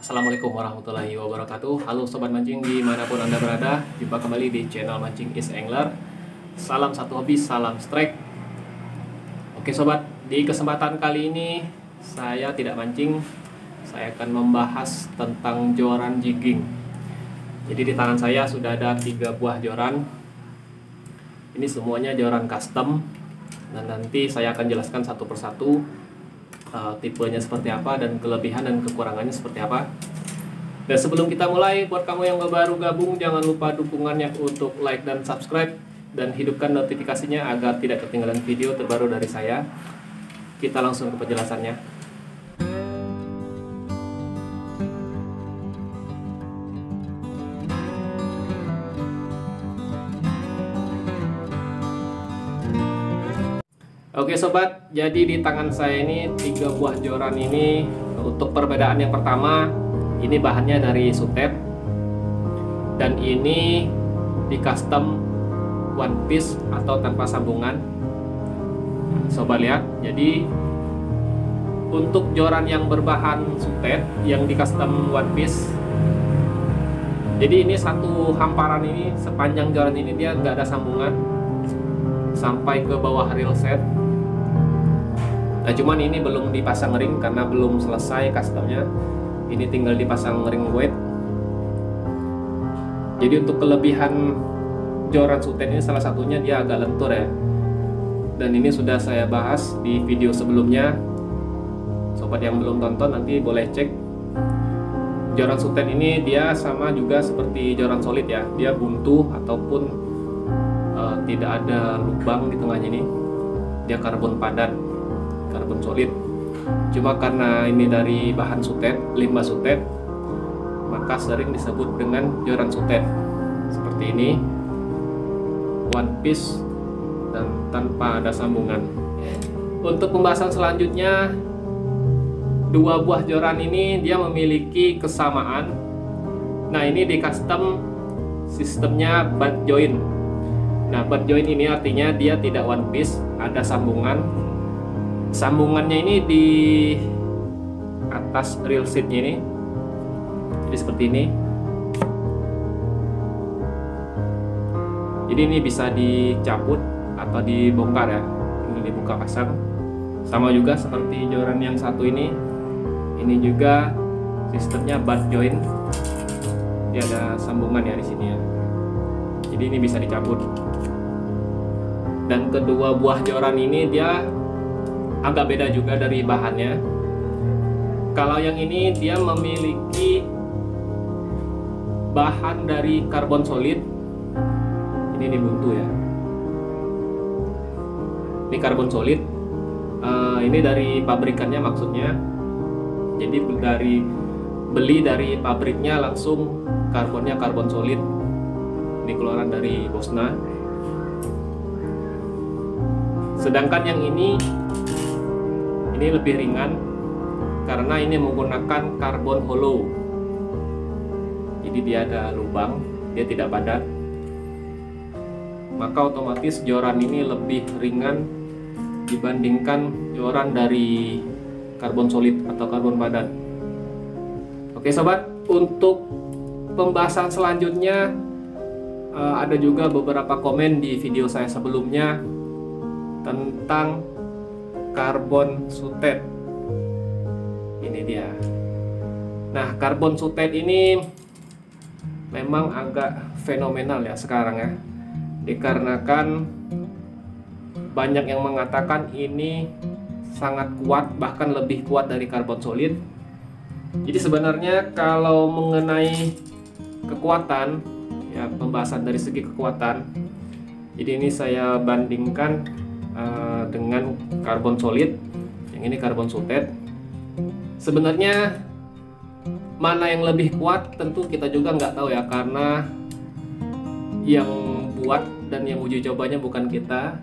Assalamualaikum warahmatullahi wabarakatuh. Halo sobat mancing dimanapun anda berada, jumpa kembali di channel Mancing is Angler. Salam satu hobi, salam strike. Oke sobat, di kesempatan kali ini saya tidak mancing, saya akan membahas tentang joran jigging. Jadi di tangan saya sudah ada 3 buah joran. Ini semuanya joran custom, dan nanti saya akan jelaskan satu persatu tipenya seperti apa dan kelebihan dan kekurangannya seperti apa. Dan sebelum kita mulai, buat kamu yang baru gabung, jangan lupa dukungannya untuk like dan subscribe, dan hidupkan notifikasinya agar tidak ketinggalan video terbaru dari saya. Kita langsung ke penjelasannya. Oke sobat, jadi di tangan saya ini 3 buah joran ini. Untuk perbedaan yang pertama, ini bahannya dari sutet, dan ini di custom one piece atau tanpa sambungan. Sobat lihat, jadi untuk joran yang berbahan sutet yang di custom one piece, jadi ini satu hamparan ini, sepanjang joran ini dia nggak ada sambungan sampai ke bawah reel set. Nah cuman ini belum dipasang ring karena belum selesai customnya. Ini tinggal dipasang ring weight. Jadi untuk kelebihan joran sutet ini salah satunya dia agak lentur ya. Dan ini sudah saya bahas di video sebelumnya. Sobat yang belum tonton nanti boleh cek. Joran sutet ini dia sama juga seperti joran solid ya. Dia buntu ataupun tidak ada lubang di tengahnya ini. Dia karbon padat, karbon solid. Cuma karena ini dari bahan sutet, limbah sutet, maka sering disebut dengan joran sutet. Seperti ini, one piece dan tanpa ada sambungan. Untuk pembahasan selanjutnya, 2 buah joran ini dia memiliki kesamaan. Nah ini di custom sistemnya butt joint. Nah butt joint ini artinya dia tidak one piece, ada sambungan. Sambungannya ini di atas reel seatnya ini, jadi seperti ini. Jadi ini bisa dicabut atau dibongkar ya, ini dibuka pasang. Sama juga seperti joran yang satu ini juga sistemnya butt joint. Dia ada sambungan ya di sini ya. Jadi ini bisa dicabut. Dan kedua buah joran ini dia agak beda juga dari bahannya. Kalau yang ini dia memiliki bahan dari karbon solid. Ini buntu ya. Ini karbon solid. Ini dari pabrikannya maksudnya. Jadi beli dari pabriknya langsung karbonnya karbon solid. Ini keluaran dari Bosna. Sedangkan yang ini lebih ringan karena ini menggunakan karbon hollow. Jadi dia ada lubang, dia tidak padat. Maka otomatis joran ini lebih ringan dibandingkan joran dari karbon solid atau karbon padat. Oke sobat, untuk pembahasan selanjutnya ada juga beberapa komen di video saya sebelumnya tentang karbon sutet. Ini dia. Nah karbon sutet ini memang agak fenomenal ya sekarang ya, dikarenakan banyak yang mengatakan ini sangat kuat, bahkan lebih kuat dari karbon solid. Jadi sebenarnya kalau mengenai kekuatan ya, pembahasan dari segi kekuatan, jadi ini saya bandingkan dengan karbon solid, yang ini karbon sutet. Sebenarnya mana yang lebih kuat tentu kita juga nggak tahu ya, karena yang buat dan yang uji cobanya bukan kita,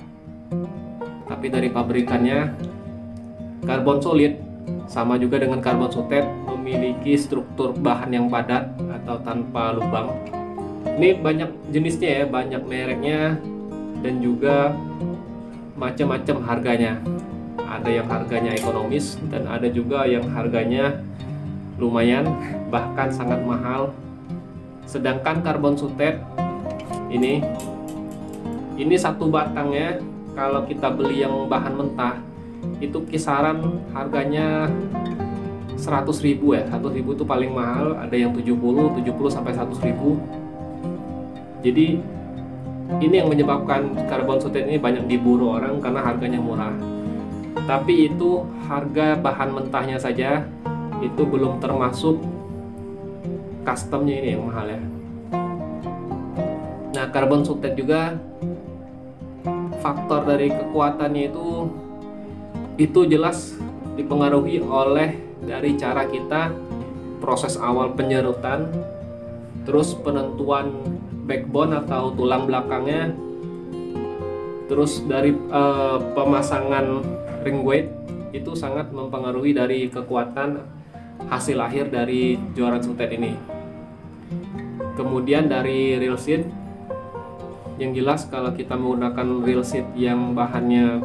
tapi dari pabrikannya. Karbon solid sama juga dengan karbon sutet memiliki struktur bahan yang padat atau tanpa lubang. Ini banyak jenisnya ya, banyak mereknya, dan juga macam-macam harganya. Ada yang harganya ekonomis dan ada juga yang harganya lumayan, bahkan sangat mahal. Sedangkan karbon sutet ini satu batangnya kalau kita beli yang bahan mentah itu kisaran harganya 100.000 ya. 100.000 itu paling mahal, ada yang 70 sampai 100.000. Jadi ini yang menyebabkan karbon sutet ini banyak diburu orang karena harganya murah. Tapi itu harga bahan mentahnya saja, itu belum termasuk customnya ini yang mahal ya. Nah, karbon sutet juga faktor dari kekuatannya itu jelas dipengaruhi oleh dari cara kita proses awal penyerutan, terus penentuan backbone atau tulang belakangnya, terus dari pemasangan ring weight itu sangat mempengaruhi dari kekuatan hasil akhir dari joran sutet ini. Kemudian dari reel seat, yang jelas kalau kita menggunakan reel seat yang bahannya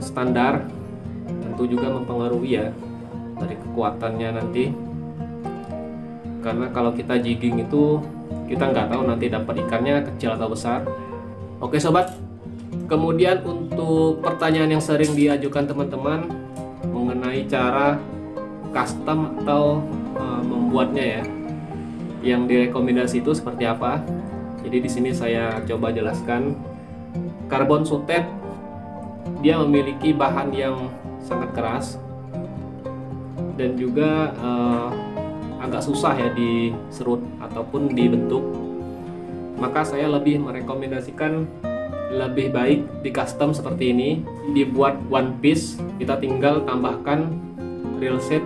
standar, tentu juga mempengaruhi ya dari kekuatannya nanti. Karena kalau kita jigging itu kita nggak tahu nanti dapat ikannya kecil atau besar. Oke sobat, kemudian untuk pertanyaan yang sering diajukan teman-teman mengenai cara custom atau membuatnya ya, yang direkomendasi itu seperti apa. Jadi di sini saya coba jelaskan. Karbon sutet dia memiliki bahan yang sangat keras dan juga agak susah ya diserut ataupun dibentuk. Maka saya lebih merekomendasikan lebih baik di custom seperti ini, dibuat one piece. Kita tinggal tambahkan reel set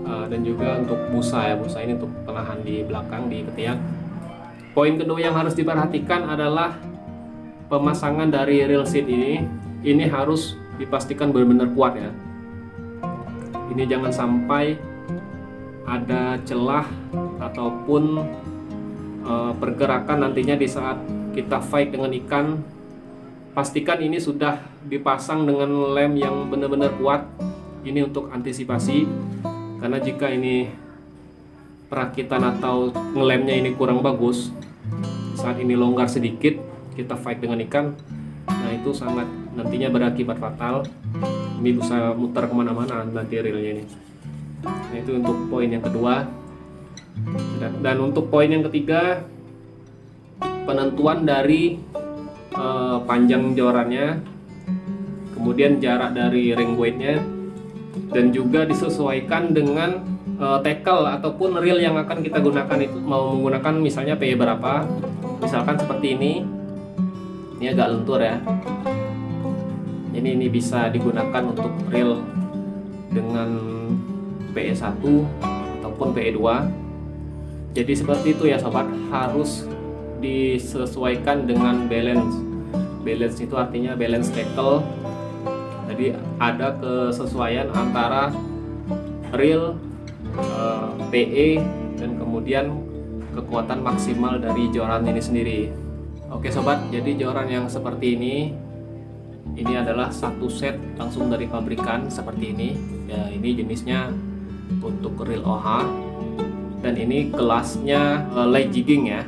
dan juga untuk busa ya, busa ini untuk penahan di belakang di ketiak. Poin kedua yang harus diperhatikan adalah pemasangan dari reel seat ini harus dipastikan benar-benar kuat ya. Ini jangan sampai ada celah ataupun pergerakan nantinya di saat kita fight dengan ikan. Pastikan ini sudah dipasang dengan lem yang benar-benar kuat. Ini untuk antisipasi, karena jika ini perakitan atau ngelemnya ini kurang bagus, saat ini longgar sedikit kita fight dengan ikan, nah itu sangat nantinya berakibat fatal. Ini bisa muter kemana-mana nanti reelnya ini. Nah, itu untuk poin yang kedua. Dan untuk poin yang ketiga, penentuan dari panjang jorannya, kemudian jarak dari ring weightnya, dan juga disesuaikan dengan tackle ataupun reel yang akan kita gunakan. Itu mau menggunakan misalnya PE berapa, misalkan seperti ini agak lentur ya. Ini bisa digunakan untuk reel dengan PE1 ataupun PE2. Jadi seperti itu ya sobat, harus disesuaikan dengan balance. Balance itu artinya balance tackle. Jadi ada kesesuaian antara reel, PE, dan kemudian kekuatan maksimal dari joran ini sendiri. Oke sobat, jadi joran yang seperti ini adalah satu set langsung dari pabrikan seperti ini ya. Ini jenisnya untuk reel OH, dan ini kelasnya light jigging ya,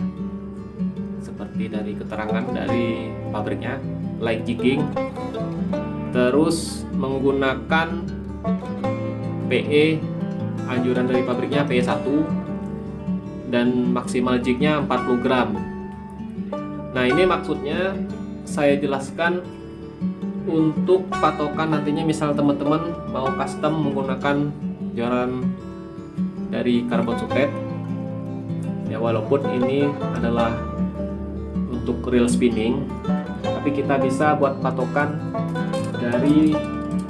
seperti dari keterangan dari pabriknya, light jigging. Terus menggunakan PE, anjuran dari pabriknya PE1, dan maksimal jignya 40 gram. Nah ini maksudnya saya jelaskan untuk patokan nantinya, misal teman-teman mau custom menggunakan joran dari karbon sutet ya, walaupun ini adalah untuk reel spinning, tapi kita bisa buat patokan dari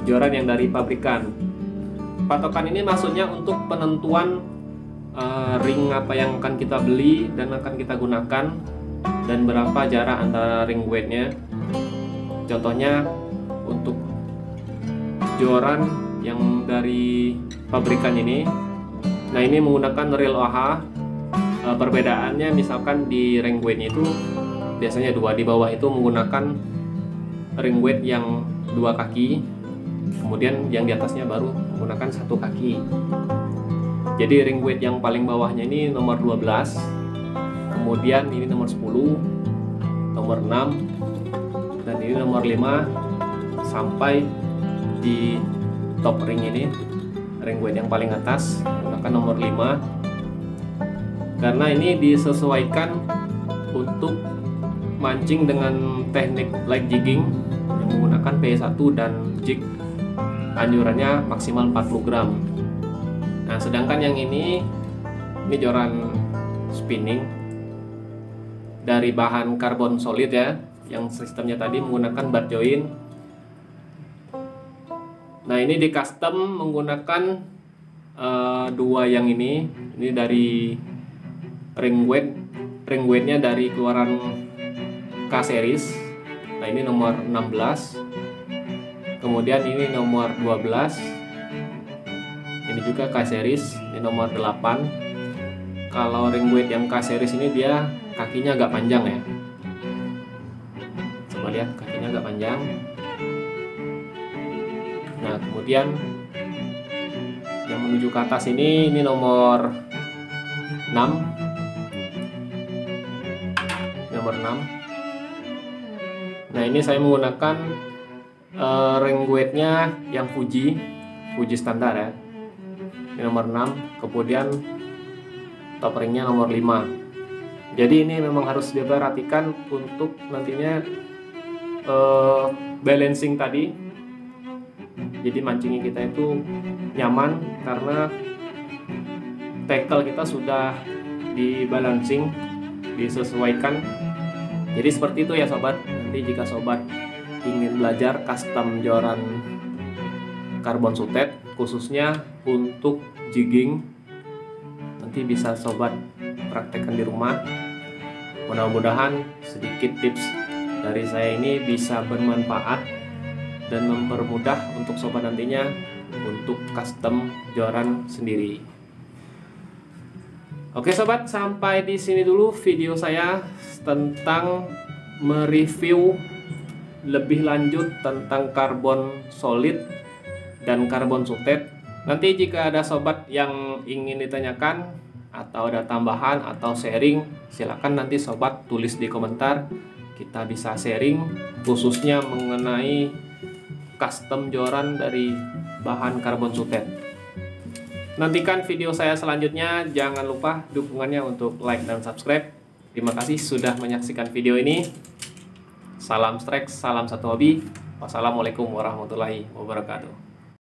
joran yang dari pabrikan. Patokan ini maksudnya untuk penentuan ring apa yang akan kita beli dan akan kita gunakan, dan berapa jarak antara ring weightnya. Contohnya untuk joran yang dari pabrikan ini, nah ini menggunakan reel OH. Perbedaannya misalkan di ring weightnya itu biasanya 2, di bawah itu menggunakan ring weight yang 2 kaki, kemudian yang di atasnya baru menggunakan 1 kaki. Jadi ring weight yang paling bawahnya ini nomor 12, kemudian ini nomor 10, nomor 6, dan ini nomor 5 sampai di top ring ini, ring weight yang paling atas menggunakan nomor 5, karena ini disesuaikan untuk mancing dengan teknik light jigging yang menggunakan PE1 dan jig anjurannya maksimal 40 gram. Nah, sedangkan yang ini joran spinning dari bahan karbon solid ya, yang sistemnya tadi menggunakan bar join. Nah, ini di custom menggunakan dua yang ini dari ring weightnya dari keluaran K series. Nah, ini nomor 16, kemudian ini nomor 12, ini juga K series, ini nomor 8. Kalau ring weight yang K series ini dia kakinya agak panjang ya, coba lihat kakinya agak panjang. Nah, kemudian yang menuju ke atas ini nomor 6, nomor 6. Nah, ini saya menggunakan ring weightnya yang Fuji standar ya, ini nomor 6, kemudian top ringnya nomor 5. Jadi ini memang harus diperhatikan untuk nantinya balancing tadi. Jadi mancingnya kita itu nyaman karena tackle kita sudah dibalancing, disesuaikan. Jadi seperti itu ya sobat. Nanti jika sobat ingin belajar custom joran karbon sutet khususnya untuk jigging, nanti bisa sobat praktekkan di rumah. Mudah-mudahan sedikit tips dari saya ini bisa bermanfaat dan mempermudah untuk sobat nantinya untuk custom joran sendiri. Oke sobat, sampai di sini dulu video saya tentang mereview lebih lanjut tentang karbon solid dan karbon sutet. Nanti jika ada sobat yang ingin ditanyakan atau ada tambahan atau sharing, silakan nanti sobat tulis di komentar. Kita bisa sharing khususnya mengenai custom joran dari bahan karbon sutet. Nantikan video saya selanjutnya. Jangan lupa dukungannya untuk like dan subscribe. Terima kasih sudah menyaksikan video ini. Salam strike, salam satu hobi. Wassalamualaikum warahmatullahi wabarakatuh.